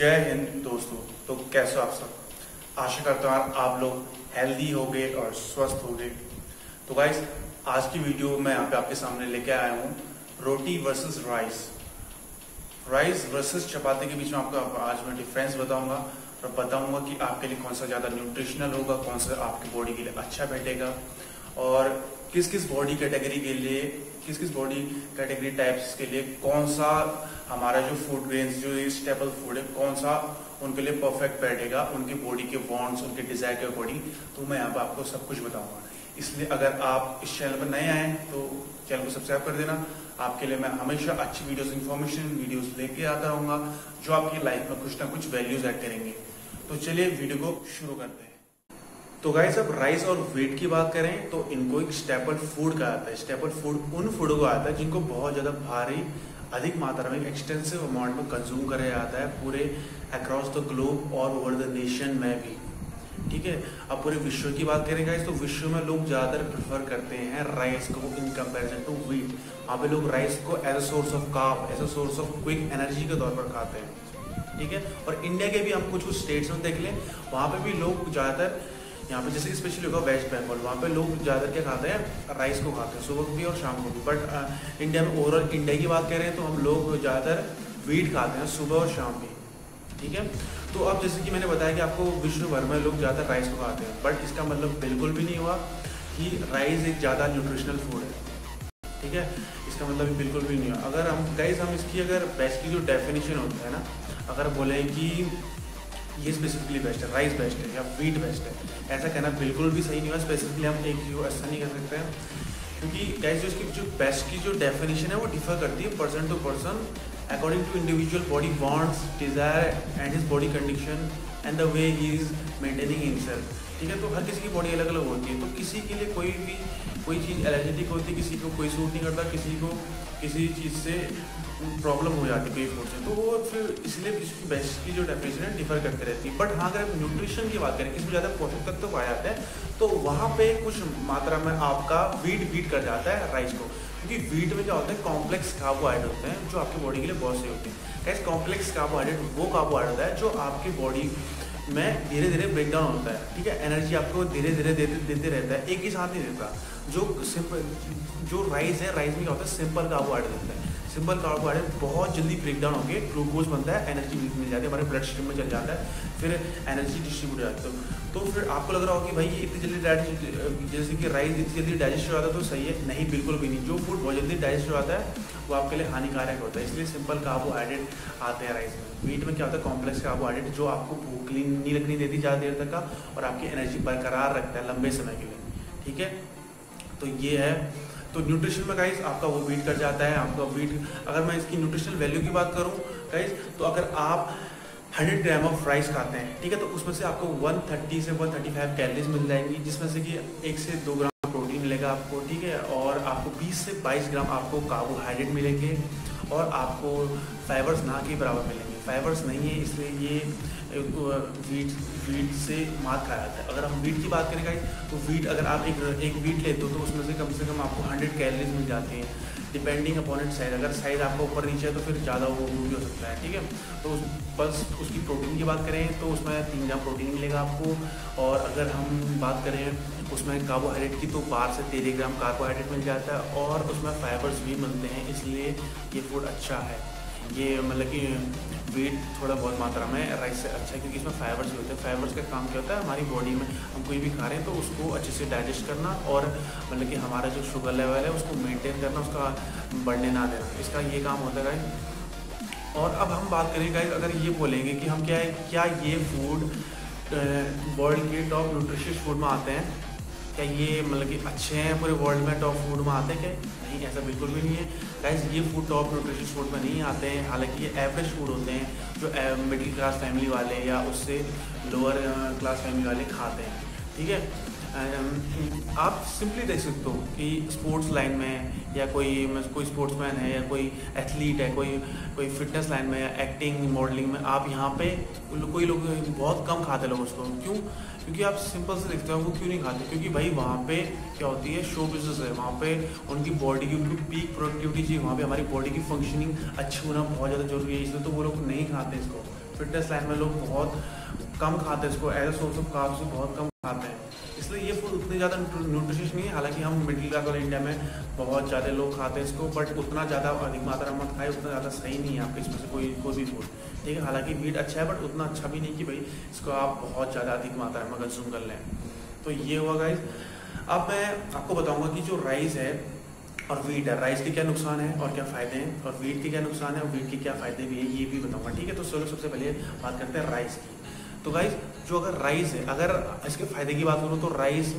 जय हिंद दोस्तों। तो कैसे हो आप सब। आशा करता हूँ आप लोग हेल्दी होगे और स्वस्थ होगे। तो गाइस, आज की वीडियो मैं यहाँ पे आपके सामने लेके आया हूँ रोटी वर्सेस राइस वर्सेस चपाती के बीच में आपको आज मैं डिफरेंस बताऊंगा और बताऊंगा कि आपके लिए कौन सा ज़्यादा न्यूट्रिशनल होगा, कौन सा आपकी बॉडी के लिए अच्छा बैठेगा और किस किस बॉडी कैटेगरी के लिए, किस किस बॉडी कैटेगरी टाइप्स के लिए कौन सा हमारा जो फूड ग्रेन्स जो स्टेपल फूड है कौन सा उनके लिए परफेक्ट बैठेगा, उनकी बॉडी के वांट्स, उनके डिजायर के अकॉर्डिंग। तो मैं यहाँ पे आपको सब कुछ बताऊंगा। इसलिए अगर आप इस चैनल पर नए आए तो चैनल को सब्सक्राइब कर देना। आपके लिए मैं हमेशा अच्छी वीडियोस, इंफॉर्मेशन वीडियोस लेके आता रहूंगा जो आपकी लाइफ में कुछ ना कुछ वैल्यूज ऐड करेंगे। तो चलिए वीडियो को शुरू करते हैं। तो गाइस, अब राइस और व्हीट की बात करें तो इनको एक स्टेपल फूड कहा जाता है। स्टेपल फूड उन फूडों को आता है जिनको बहुत ज्यादा भारी, अधिक मात्रा में, एक्सटेंसिव अमाउंट में कंज्यूम करा जाता है पूरे अक्रॉस द ग्लोब और ओवर द नेशन में भी। ठीक है, अब पूरे विश्व की बात करें गाइस तो विश्व में लोग ज्यादातर प्रेफर करते हैं राइस को इन कंपैरिजन टू व्हीट। वहाँ पे लोग राइस को as a source of carb, as a source of quick energy के तौर पर खाते हैं। ठीक है, और इंडिया के भी हम कुछ कुछ स्टेट्स में देख लें, वहाँ पे भी लोग ज्यादातर, यहाँ पे जैसे स्पेशली होगा वेस्ट बंगाल, वहाँ पे लोग ज़्यादातर क्या खाते हैं, राइस को खाते हैं, सुबह भी और शाम को भी। बट इंडिया में ओवरऑल इंडिया की बात करें तो हम लोग ज़्यादातर व्हीट खाते हैं सुबह और शाम भी। ठीक है, तो अब जैसे कि मैंने बताया कि आपको विश्व भर में लोग ज़्यादातर राइस को खाते हैं, बट इसका मतलब बिल्कुल भी नहीं हुआ कि राइस एक ज़्यादा न्यूट्रिशनल फूड है। ठीक है, इसका मतलब बिल्कुल भी नहीं हुआ। अगर हम गाइस हम इसकी अगर बेस्ट की जो डेफिनेशन होता है ना, अगर बोले कि ये स्पेसिफिकली बेस्ट है, राइस बेस्ट है या व्हीट बेस्ट है, ऐसा कहना बिल्कुल भी सही नहीं हुआ। स्पेसिफिकली हम एक चीज़ को ऐसा नहीं कर सकते हैं, क्योंकि गाइस जो इसकी जो बेस्ट की जो डेफिनेशन है वो डिफर करती है person to person, according to individual body wants, desire and his body condition and the way he is maintaining himself. ठीक है, तो हर किसी की बॉडी अलग अलग होती है, तो किसी के लिए कोई चीज़ एलर्जेटिक होती है, किसी को कोई सूट नहीं करता, किसी को किसी चीज़ से प्रॉब्लम हो जाती है कोई फूड से, तो वो फिर इसलिए इसकी बेस्ट की जो डेफिनेशन है डिफर करते रहती है। बट हाँ, अगर न्यूट्रिशन की बात करें, इसमें ज़्यादा पोषक तत्व पाए जाते हैं, तो वहाँ पे कुछ मात्रा में आपका व्हीट बीट कर जाता है राइस को, क्योंकि व्हीट में क्या होता है, कॉम्प्लेक्स कार्बोहाइड्रेट होते हैं जो आपकी बॉडी के लिए बहुत सही होते हैं। कैसे कॉम्प्लेक्स कार्बोहाइड्रेट वो कार्बोहाइड्रेट होता है जो आपकी बॉडी में धीरे धीरे ब्रेक डाउन होता है। ठीक है, एनर्जी आपको धीरे धीरे देते रहता है, एक ही साथ नहीं देता। जो राइस है, राइस में क्या होता है, सिंपल कार्बोहाइड्रेट होता है। सिंपल कार्बोहाइड्रेट बहुत जल्दी ब्रेक डाउन होकर ग्लूकोज बनता है, एनर्जी मिल जाती है, हमारे ब्लड स्ट्रीम में चल जाता है, फिर एनर्जी डिस्ट्रीब्यूट हो जाती है। तो फिर आपको लग रहा होगा कि भाई ये इतनी जल्दी डाइजेस्ट, जैसे कि राइस इतनी जल्दी डाइजेस्ट हो जाता है तो सही है, नहीं, बिल्कुल भी नहीं। जो फूड बहुत जल्दी डाइजेस्ट हो जाता है वो आपके लिए हानिकारक होता है, इसलिए सिंपल कार्बोहाइड्रेट आते हैं राइस में। व्हीट में क्या होता है, कॉम्प्लेक्स कार्बोहाइड्रेट जो आपको भूख नहीं लगनी देती ज़्यादा देर तक का, और आपकी एनर्जी बरकरार रखता है लंबे समय के लिए। ठीक है, तो ये है। तो न्यूट्रिशन में गाइस आपका वो बीट कर जाता है, आपका बीट। अगर मैं इसकी न्यूट्रिशनल वैल्यू की बात करूं गाइस, तो अगर आप 100 ग्राम ऑफ राइस खाते हैं, ठीक है, तो उसमें से आपको 130 से 135 कैलोरीज मिल जाएंगी, जिसमें से कि 1 से 2 ग्राम प्रोटीन मिलेगा आपको। ठीक है, और आपको 20 से 22 ग्राम आपको कार्बोहाइड्रेट मिलेंगे, और आपको फाइबर्स ना के बराबर मिलेंगे। फाइबर्स नहीं है इसलिए ये वीट से मात खाया जाता है। अगर हम वीट की बात करें गाइस, तो वीट अगर आप एक वीट लेते हो तो उसमें से कम आपको 100 कैलोरीज मिल जाती हैं, डिपेंडिंग अपॉन इट साइज। अगर साइज आपका ऊपर नीचे है तो फिर ज़्यादा वो भी हो सकता है। ठीक है, तो बस उसकी प्रोटीन की बात करें तो उसमें 3 ग्राम प्रोटीन मिलेगा आपको, और अगर हम बात करें उसमें कार्बोहाइड्रेट की तो 12 से 13 ग्राम कार्बोहाइड्रेट मिल जाता है, और उसमें फाइबर्स भी मिलते हैं, इसलिए ये फूड अच्छा है। ये मतलब कि वेट थोड़ा बहुत मात्रा में राइस से अच्छा है, क्योंकि इसमें फाइबर्स भी होते हैं। फाइबर्स का काम क्या होता है, हमारी बॉडी में हम कोई भी खा रहे हैं तो उसको अच्छे से डाइजेस्ट करना, और मतलब कि हमारा जो शुगर लेवल है उसको मेंटेन करना, उसका बढ़ने ना देना, इसका ये काम होता है गाइस। और अब हम बात करें गाइस, अगर ये बोलेंगे कि हम क्या ये फूड वर्ल्ड के टॉप न्यूट्रिशियस फूड में आते हैं, क्या ये मतलब कि अच्छे हैं पूरे वर्ल्ड में, टॉप फूड में आते हैं क्या? नहीं, ऐसा बिल्कुल भी नहीं है गाइस। ये फूड टॉप न्यूट्रिशियस फूड में नहीं आते हैं, हालांकि ये एवरेज फूड होते हैं जो मिडिल क्लास फैमिली वाले या उससे लोअर क्लास फैमिली वाले खाते हैं। ठीक है, आप सिंपली देख सकते हो कि स्पोर्ट्स लाइन में या कोई स्पोर्ट्समैन है या कोई एथलीट है, कोई फिटनेस लाइन में या एक्टिंग मॉडलिंग में, आप यहाँ पे कोई लोग बहुत कम खाते लोग उसको। क्यों? क्योंकि आप सिंपल से देखते हो वो क्यों नहीं खाते, क्योंकि भाई वहाँ पे क्या होती है, शो बिजनेस है, वहाँ पे उनकी बॉडी की उनकी पीक प्रोडक्टिविटी चाहिए, वहाँ पे हमारी बॉडी की फंक्शनिंग अच्छी होना बहुत ज़्यादा जरूरी है, इसलिए तो वो लोग नहीं खाते इसको। फिटनेस लाइन में लोग बहुत कम खाते हैं इसको, as a source of carbs बहुत कम खाते हैं, इसलिए ये फूड उतनी ज़्यादा न्यूट्रिशियस नहीं है। हालांकि हम मिडिल क्लास और इंडिया में बहुत ज़्यादा लोग खाते हैं इसको, बट उतना ज़्यादा अधिक मात्रा में मत खाए, उतना ज़्यादा सही नहीं है आपके इसमें से कोई भी फूड, ठीक है। हालांकि मीट अच्छा है बट उतना अच्छा भी नहीं कि भाई इसको आप बहुत ज़्यादा अधिक मात्रा में कंज्यूम कर लें। तो ये हुआ गाइस। अब मैं आपको बताऊँगा कि जो राइस है और वीट है, राइस के क्या नुकसान है और क्या फ़ायदे हैं, और वीट के क्या नुकसान है और वीट के क्या फ़ायदे भी है, ये भी बताऊँगा, ठीक है। तो चलो सबसे पहले बात करते हैं राइस की। तो गाइस जो अगर राइस है, अगर इसके फ़ायदे की बात करूँ तो राइस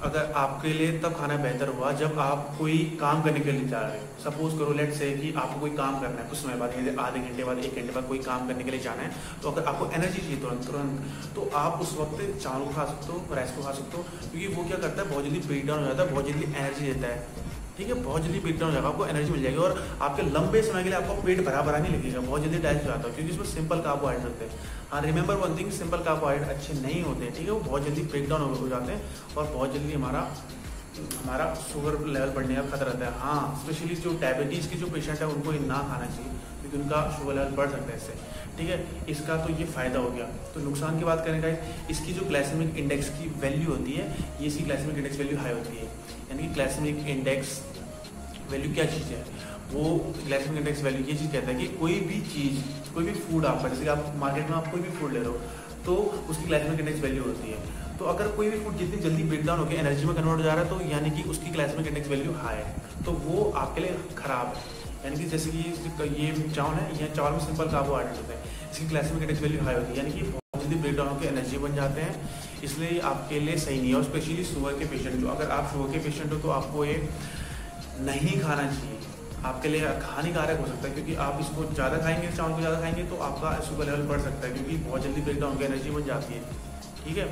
अगर आपके लिए तब खाना बेहतर हुआ जब आप कोई काम करने के लिए जा रहे हो। सपोज करो लेट से कि आपको कोई काम करना है कुछ समय बाद, आधे घंटे बाद, 1 घंटे बाद कोई काम करने के लिए जाना है, तो अगर आपको एनर्जी चाहिए तुरंत, तो आप उस वक्त चावल को खा सकते हो, राइस को खा सकते हो, क्योंकि वो क्या करता है, बहुत जल्दी ब्रेक डाउन हो जाता है, बहुत जल्दी एनर्जी देता है, ठीक है। बहुत जल्दी ब्रेक डाउन हो जाएगा, आपको एनर्जी मिल जाएगी और आपके लंबे समय के लिए आपको पेट भरा भरा नहीं लगेगा, बहुत जल्दी डाइजेस्ट हो जाता है, क्योंकि इसमें सिंपल कार्बोहाइड्रेट होते हैं। हाँ, remember one thing, simple carbohydrate अच्छे नहीं होते, ठीक है, वो बहुत जल्दी ब्रेक डाउन हो जाते हैं और बहुत जल्दी हमारा शुगर लेवल बढ़ने का खतरा रहता है। हाँ, स्पेशली जो डायबिटीज़ के जो पेशेंट है उनको ये ना खाना चाहिए, क्योंकि उनका शुगर लेवल बढ़ सकता है इससे, ठीक है। इसका तो ये फ़ायदा हो गया। तो नुकसान की बात करें गाइस, इसकी जो ग्लाइसेमिक इंडेक्स की वैल्यू होती है, ये इसकी ग्लाइसेमिक इंडेक्स वैल्यू हाई होती है। यानी कि ग्लाइसेमिक इंडेक्स वैल्यू क्या चीज़ है, वो ग्लाइसेमिक इंडेक्स वैल्यू ये चीज़ कहता है कि कोई भी चीज़, कोई भी फूड आपका, जैसे कि आप मार्केट में आप कोई भी फूड ले रहे हो तो उसकी ग्लाइसेमिक इंडेक्स वैल्यू होती है। तो अगर कोई भी फूड जितनी जल्दी ब्रेक डाउन होकर एनर्जी में कन्वर्ट हो जा रहा है, तो यानी कि उसकी ग्लाइसेमिक इंडेक्स वैल्यू हाई है, तो वो आपके लिए खराब है। यानी कि जैसे कि ये चावल है, यह चावल में सिंपल कार्बोहाइड्रेट होता है, इसकी ग्लाइसेमिक इंडेक्स वैल्यू हाई होती है, यानी कि बहुत जल्दी ब्रेक डाउन होकर एनर्जी बन जाते हैं, इसलिए आपके लिए सही नहीं है। और स्पेशली शुगर के पेशेंट, जो अगर आप शुगर के पेशेंट हो तो आपको ये नहीं खाना चाहिए, आपके लिए हानिकारक हो सकता है, क्योंकि आप इसको ज़्यादा खाएंगे, चावल को ज़्यादा खाएंगे तो आपका शुगर लेवल बढ़ सकता है, क्योंकि बहुत जल्दी ब्रेक डाउन होकर एनर्जी बन जाती है, ठीक है।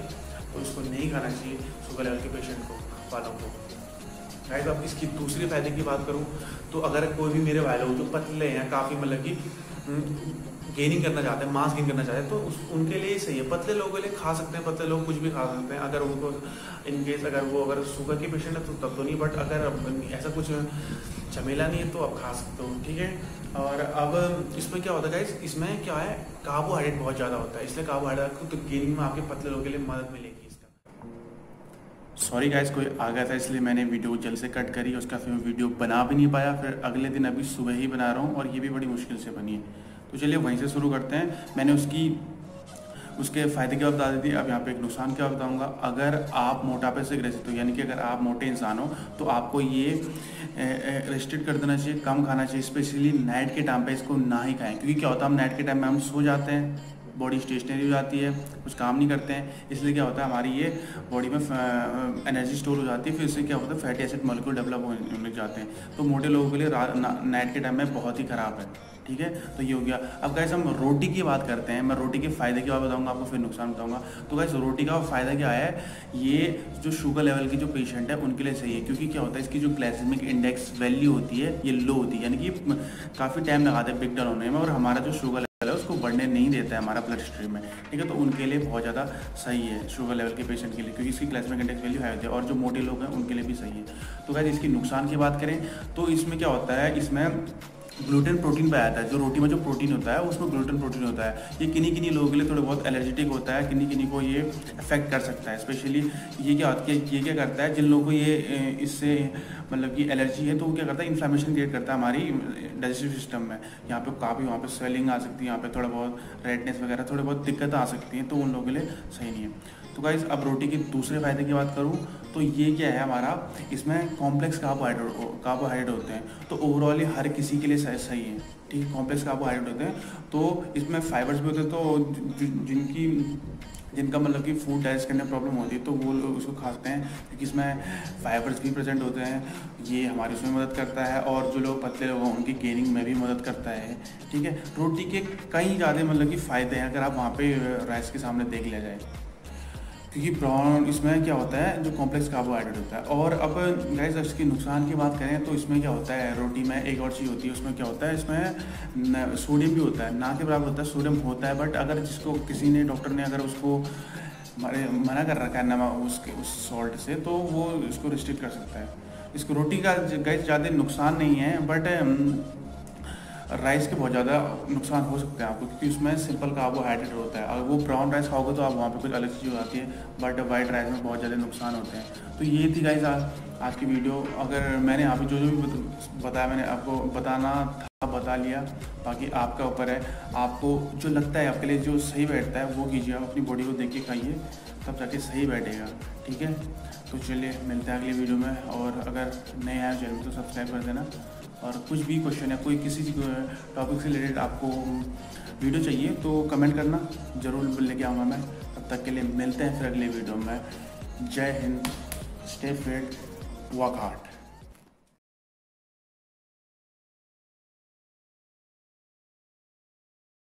तो इसको नहीं खाना चाहिए शुगर लेवल के पेशेंट को, वालों को। गाइस अब इसकी दूसरे फायदे की बात करूं तो अगर कोई भी मेरे भाई लोग जो पतले हैं, काफ़ी मतलब कि गेनिंग करना चाहते हैं, मास गेन करना चाहते हैं, तो उनके लिए सही है। पतले लोगों के लिए खा सकते हैं, पतले लोग कुछ भी खा सकते हैं, अगर उनको इनकेस अगर शुगर के पेशेंट है तो तब तो नहीं, बट अगर ऐसा कुछ झमेला नहीं है तो आप खा सकते हो, ठीक है। और अब इसमें क्या होता है गाइस, इसमें क्या है, कार्बोहाइड्रेट बहुत ज़्यादा होता है, इसलिए कार्बोहाइड्रेट को तो गेनिंग में आपके पतले लोगों के लिए मदद मिलेगी। सॉरी गाइस, कोई आ गया था इसलिए मैंने वीडियो जल्द से कट करी, उसका फिर मैं वीडियो बना भी नहीं पाया, फिर अगले दिन अभी सुबह ही बना रहा हूँ और ये भी बड़ी मुश्किल से बनी है। तो चलिए वहीं से शुरू करते हैं। मैंने उसके फ़ायदे क्या बता दी थी, अब यहाँ पे एक नुकसान क्या बताऊँगा। अगर आप मोटापे से ग्रसित हो, यानी कि अगर आप मोटे इंसान हो, तो आपको ये रेस्ट्रिक्ट कर देना चाहिए, कम खाना चाहिए, स्पेशली नाइट के टाइम पे इसको ना ही खाएं, क्योंकि क्या होता है, हम नाइट के टाइम में हम सो जाते हैं, बॉडी स्टेशनरी हो जाती है, कुछ काम नहीं करते हैं, इसलिए क्या होता है, हमारी ये बॉडी में एनर्जी स्टोर हो जाती है, फिर इससे क्या होता है, फैटी एसिड मॉलिक्यूल डेवलप होने लग जाते हैं। तो मोटे लोगों के लिए नाइट के टाइम में बहुत ही ख़राब है, ठीक है। तो ये हो गया। अब गाइस हम रोटी की बात करते हैं, मैं रोटी के फ़ायदे की बात बताऊंगा आपको, फिर नुकसान बताऊंगा। तो गाइस रोटी का फ़ायदा क्या है, ये जो शुगर लेवल की जो पेशेंट है उनके लिए सही है, क्योंकि क्या होता है, इसकी जो ग्लाइसेमिक इंडेक्स वैल्यू होती है ये लो होती है, यानी कि काफ़ी टाइम लगाते हैं ब्रेक डाउन होने में, और हमारा जो शुगर लेवल है उसको बढ़ने नहीं देता है हमारा ब्लड स्ट्रीम में, ठीक है। तो उनके लिए बहुत ज़्यादा सही है शुगर लेवल के पेशेंट के लिए, क्योंकि इसकी ग्लाइसेमिक इंडेक्स वैल्यू हाई होती है, और जो मोटे लोग हैं उनके लिए भी सही है। तो गाइस इसकी नुकसान की बात करें तो इसमें क्या होता है, इसमें ग्लूटेन प्रोटीन पाया जाता है। जो रोटी में जो प्रोटीन होता है उसमें ग्लूटेन प्रोटीन होता है, ये किन्हीं लोगों के लिए थोड़े बहुत एलर्जेटिक होता है, किन्हीं को ये अफेक्ट कर सकता है। स्पेशली ये क्या करता है, जिन लोगों को ये इससे मतलब कि एलर्जी है, तो वो क्या करता है, इन्फ्लेमेशन क्रिएट करता है हमारी डाइजेस्टिव सिस्टम में। यहाँ पे काफ़ी वहाँ पे स्वेलिंग आ सकती है, यहाँ पे थोड़ा बहुत रेडनेस वगैरह थोड़ी बहुत दिक्कत आ सकती है, तो उन लोगों के लिए सही नहीं है। तो गाइस अब रोटी के दूसरे फायदे की बात करूँ तो ये क्या है हमारा, इसमें कॉम्प्लेक्स कार्बोहाइड्रेट होते हैं, तो ओवरऑल हर किसी के लिए सही है, ठीक है। कॉम्प्लेक्स कार्बोहाइड्रेट होते हैं, तो इसमें फाइबर्स भी होते हैं, तो जिनका मतलब कि फूड डाइजेस्ट करने में प्रॉब्लम होती है तो वो लोग उसको खाते हैं, क्योंकि इसमें फाइबर्स भी प्रेजेंट होते हैं, ये हमारी उसमें मदद करता है, और जो लोग पतले लोग हैं उनकी गेनिंग में भी मदद करता है, ठीक है। रोटी के कई ज़्यादा मतलब कि फ़ायदे हैं, अगर आप वहाँ पे राइस के सामने देख लिया जाए, क्योंकि ब्राउन इसमें क्या होता है, जो कॉम्प्लेक्स कार्बोहाइड्रेट होता है। और अब गाइस इसके नुकसान की बात करें तो इसमें क्या होता है, रोटी में एक और चीज़ होती है, उसमें क्या होता है, इसमें सोडियम भी होता है, ना के बराबर होता है, सोडियम होता है, बट अगर जिसको किसी ने डॉक्टर ने अगर उसको मना कर रखा है नमक उस सॉल्ट से, तो वो इसको रिस्ट्रिक्ट कर सकता है। इसको रोटी का गाइस ज़्यादा नुकसान नहीं है, बट राइस के बहुत ज़्यादा नुकसान हो सकते हैं आपको, क्योंकि उसमें सिंपल कार्बोहाइड्रेट होता है। अगर वो ब्राउन राइस खाओगे तो आप वहाँ पे कुछ अलग चीज़ हो जाती है, बट वाइट राइस में बहुत ज़्यादा नुकसान होते हैं। तो ये थी गाइस आज की वीडियो। अगर मैंने यहाँ पे जो भी बताया मैंने आपको बताना था बता लिया, बाकी आपका ऊपर है, आपको जो लगता है आपके लिए जो सही बैठता है वो कीजिए। आप अपनी बॉडी को देख के खाइए, तब जाके सही बैठेगा, ठीक है। तो चलिए मिलते हैं अगली वीडियो में, और अगर नए आए चैनल तो सब्सक्राइब कर देना। और कुछ भी क्वेश्चन है, कोई किसी टॉपिक से रिलेटेड आपको वीडियो चाहिए तो कमेंट करना, ज़रूर लेके आऊँगा मैं। तब तक के लिए मिलते हैं फिर अगले वीडियो में। जय Hind, stay fit, work hard.